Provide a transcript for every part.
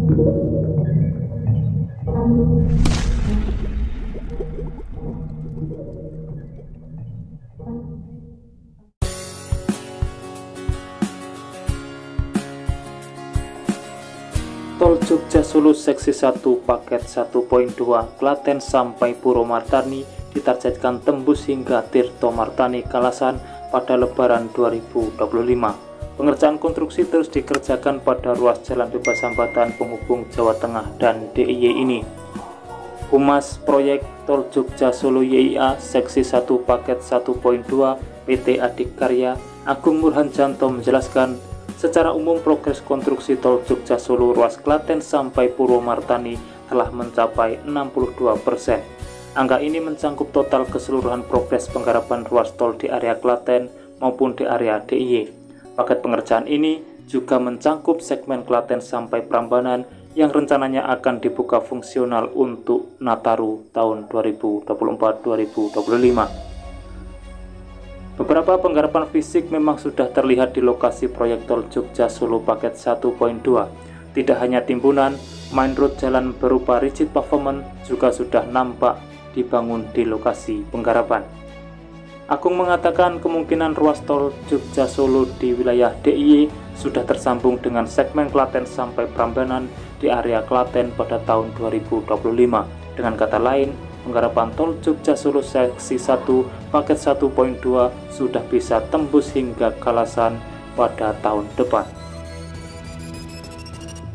Tol Jogja Solo Seksi 1 Paket 1.2 Klaten sampai Purwomartani ditargetkan tembus hingga Tirto Martani Kalasan pada Lebaran 2025. Pengerjaan konstruksi terus dikerjakan pada ruas jalan bebas hambatan penghubung Jawa Tengah dan DIY ini. Humas proyek Tol Jogja Solo YIA Seksi 1 Paket 1.2 PT Adhikarya Agung Murhanjanto menjelaskan, secara umum progres konstruksi Tol Jogja Solo ruas Klaten sampai Purwomartani telah mencapai 62%. Angka ini mencangkup total keseluruhan progres penggarapan ruas tol di area Klaten maupun di area DIY. Paket pengerjaan ini juga mencangkup segmen Klaten sampai Prambanan yang rencananya akan dibuka fungsional untuk Nataru tahun 2024-2025. Beberapa penggarapan fisik memang sudah terlihat di lokasi proyek Tol Jogja Solo Paket 1.2. Tidak hanya timbunan, main road jalan berupa rigid pavement juga sudah nampak dibangun di lokasi penggarapan. Agung mengatakan kemungkinan ruas Tol Jogja Solo di wilayah DIY sudah tersambung dengan segmen Klaten sampai Prambanan di area Klaten pada tahun 2025. Dengan kata lain, penggarapan Tol Jogja Solo Seksi 1 Paket 1.2 sudah bisa tembus hingga Kalasan pada tahun depan.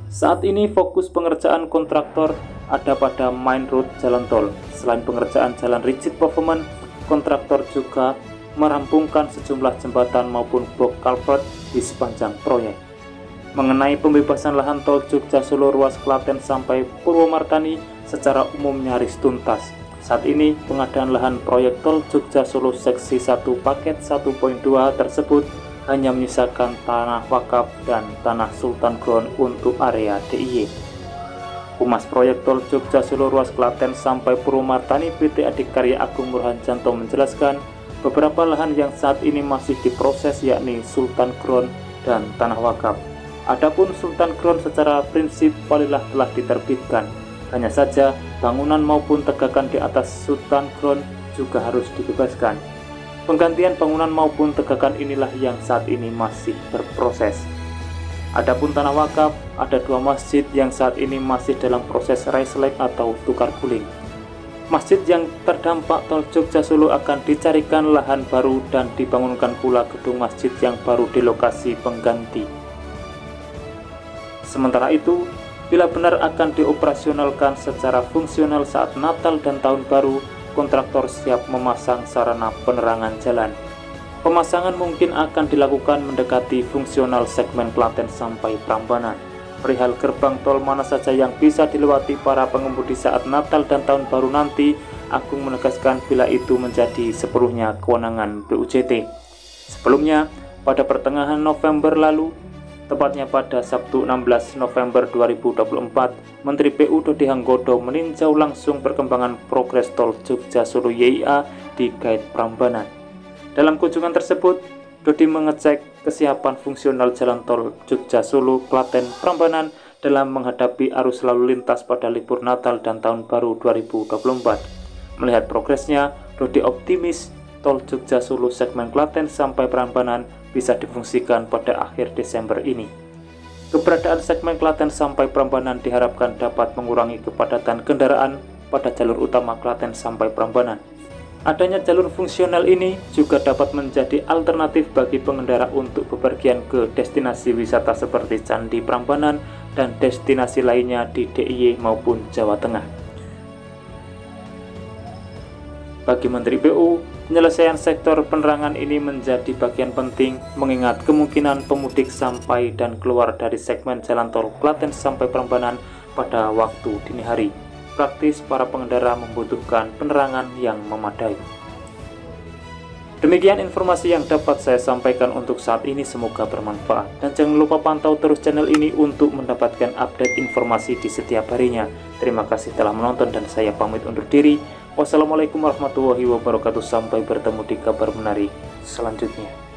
Saat ini fokus pengerjaan kontraktor ada pada main road jalan tol. Selain pengerjaan jalan rigid pavement, kontraktor juga merampungkan sejumlah jembatan maupun box culvert di sepanjang proyek. Mengenai pembebasan lahan Tol Jogja Solo ruas Klaten sampai Purwomartani secara umum nyaris tuntas. Saat ini pengadaan lahan proyek Tol Jogja Solo Seksi 1 Paket 1.2 tersebut hanya menyisakan tanah wakaf dan tanah Sultan Ground untuk area DIY. Humas proyek Tol Jogja Solo ruas Klaten sampai Purwomartani PT Adhikarya Agung Murhanjanto menjelaskan beberapa lahan yang saat ini masih diproses yakni Sultan Ground dan tanah wakaf. Adapun Sultan Ground secara prinsip walilah telah diterbitkan. Hanya saja bangunan maupun tegakan di atas Sultan Ground juga harus dibebaskan. Penggantian bangunan maupun tegakan inilah yang saat ini masih berproses. Adapun tanah wakaf, ada dua masjid yang saat ini masih dalam proses reselek atau tukar guling. Masjid yang terdampak Tol Jogja Solo akan dicarikan lahan baru dan dibangunkan pula gedung masjid yang baru di lokasi pengganti. Sementara itu, bila benar akan dioperasionalkan secara fungsional saat Natal dan Tahun Baru, kontraktor siap memasang sarana penerangan jalan. Pemasangan mungkin akan dilakukan mendekati fungsional segmen Klaten sampai Prambanan. Perihal gerbang tol mana saja yang bisa dilewati para pengemudi saat Natal dan Tahun Baru nanti, Agung menegaskan bila itu menjadi sepenuhnya kewenangan BUJT. Sebelumnya, pada pertengahan November lalu, tepatnya pada Sabtu 16 November 2024, Menteri PU Dodi Hanggodo meninjau langsung perkembangan progres Tol Jogja Solo YIA di Gait Prambanan. Dalam kunjungan tersebut, Dodi mengecek kesiapan fungsional jalan Tol Jogja Solo Klaten Prambanan dalam menghadapi arus lalu lintas pada libur Natal dan Tahun Baru 2024. Melihat progresnya, Dodi optimis Tol Jogja Solo segmen Klaten sampai Prambanan bisa difungsikan pada akhir Desember ini. Keberadaan segmen Klaten sampai Prambanan diharapkan dapat mengurangi kepadatan kendaraan pada jalur utama Klaten sampai Prambanan. Adanya jalur fungsional ini juga dapat menjadi alternatif bagi pengendara untuk bepergian ke destinasi wisata seperti Candi Prambanan dan destinasi lainnya di DIY maupun Jawa Tengah. Bagi Menteri PU, penyelesaian sektor penerangan ini menjadi bagian penting mengingat kemungkinan pemudik sampai dan keluar dari segmen jalan tol Klaten sampai Prambanan pada waktu dini hari. Praktis para pengendara membutuhkan penerangan yang memadai. Demikian informasi yang dapat saya sampaikan untuk saat ini, semoga bermanfaat. Dan jangan lupa pantau terus channel ini untuk mendapatkan update informasi di setiap harinya. Terima kasih telah menonton dan saya pamit undur diri. Wassalamualaikum warahmatullahi wabarakatuh. Sampai bertemu di kabar menarik selanjutnya.